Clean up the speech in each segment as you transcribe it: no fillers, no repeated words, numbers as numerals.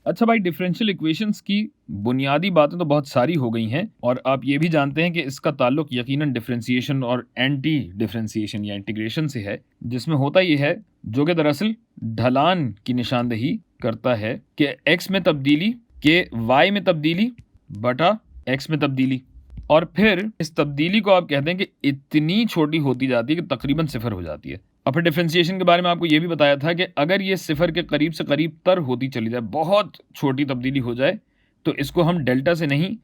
अच्छा भाई, differential equations की बुनियादी बातें तो बहुत सारी हो गई हैं और आप ये भी जानते हैं कि इसका ताल्लुक यकीनन डिफरेंशिएशन और एंटी डिफरेंशिएशन या इंटीग्रेशन से है, जिसमें होता ये है जो कि दरअसल ढलान की निशानदेही करता है कि x में तब्दीली के y में तब्दीली बटा x में तब्दीली, और फिर इस तब्दीली को आप कहते हैं कि इतनी छोटी होती जाती है कि तकरीबन सिफर हो जाती है। और फिर डिफरेंशिएशन के बारे में आपको ये भी बताया था कि अगर ये सिफर के करीब से करीब तर होती चली जाए, बहुत छोटी तब्दीली हो जाए, तो इसको हम डेल्टा से नहीं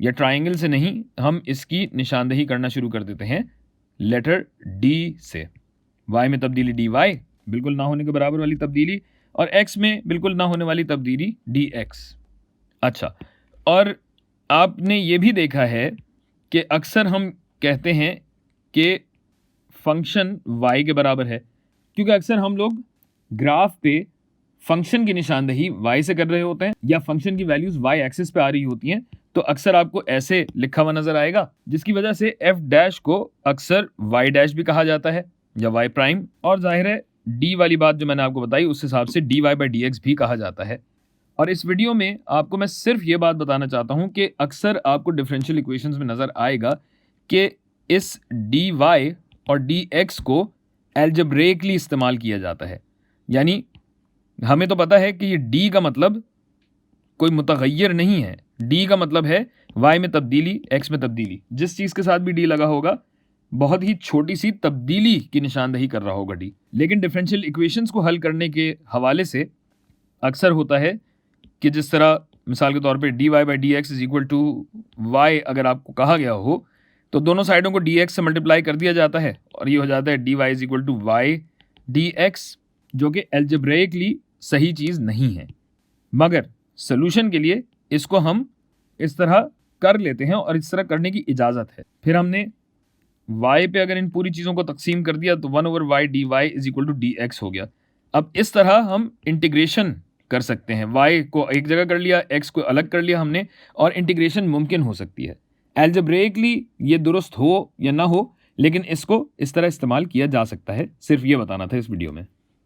या ट्राइंगल से नहीं, हम इसकी निशानदेही करना शुरू कर देते हैं लेटर डी से। y में तब्दीली dy, बिल्कुल ना होने के बराबर वाली तब्दीली, और x में बिल्कुल ना होने वाली तब्दीली dx। अच्छा, और आपने ये भी देखा है कि अक्सर हम कहते हैं कि फंक्शन y के बराबर है, क्योंकि अक्सर हम लोग ग्राफ पे फंक्शन की निशानदेही y से कर रहे होते हैं या फंक्शन की वैल्यूज y एक्सिस पे आ रही होती हैं, तो अक्सर आपको ऐसे लिखा हुआ नजर आएगा, जिसकी वजह से f डैश को अक्सर y डैश भी कहा जाता है या y प्राइम, और जाहिर है d वाली बात जो मैंने आपको बताई उस हिसाब से dy बाई dx भी कहा जाता है। और इस वीडियो में आपको मैं सिर्फ ये बात बताना चाहता हूं कि अक्सर आपको डिफरेंशियल इक्वेशंस में नज़र आएगा कि इस dy और dx को एल्जेब्रेकली इस्तेमाल किया जाता है। यानी हमें तो पता है कि ये d का मतलब कोई मुतगय्यर नहीं है, d का मतलब है y में तब्दीली, x में तब्दीली। जिस चीज़ के साथ भी d लगा होगा बहुत ही छोटी सी तब्दीली की निशानदेही कर रहा होगा d। लेकिन डिफरेंशियल इक्वेशंस को हल करने के हवाले से अक्सर होता है कि जिस तरह मिसाल के तौर पे dy by d x is equal to y अगर आपको कहा गया हो, तो दोनों साइडों को dx से मल्टीप्लाई कर दिया जाता है और ये हो जाता है dy is equal to y dx, जो कि एल्जेब्रेकली सही चीज़ नहीं है। मगर सोल्यूशन के लिए इसको हम इस तरह कर लेते हैं और इस तरह करने की इजाज़त है। फिर हमने y पे अगर इन पूरी चीज़ों को तकसीम कर दिया तो 1/y dy is equal to dx हो गया। अब इस तरह हम इंटीग्रेशन कर सकते हैं, y को एक जगह कर लिया, x को अलग कर लिया हमने, और इंटीग्रेशन मुमकिन हो सकती है। एल्जेब्रेकली ये दुरुस्त हो या ना हो, लेकिन इसको इस तरह इस्तेमाल किया जा सकता है। सिर्फ ये बताना था इस वीडियो में।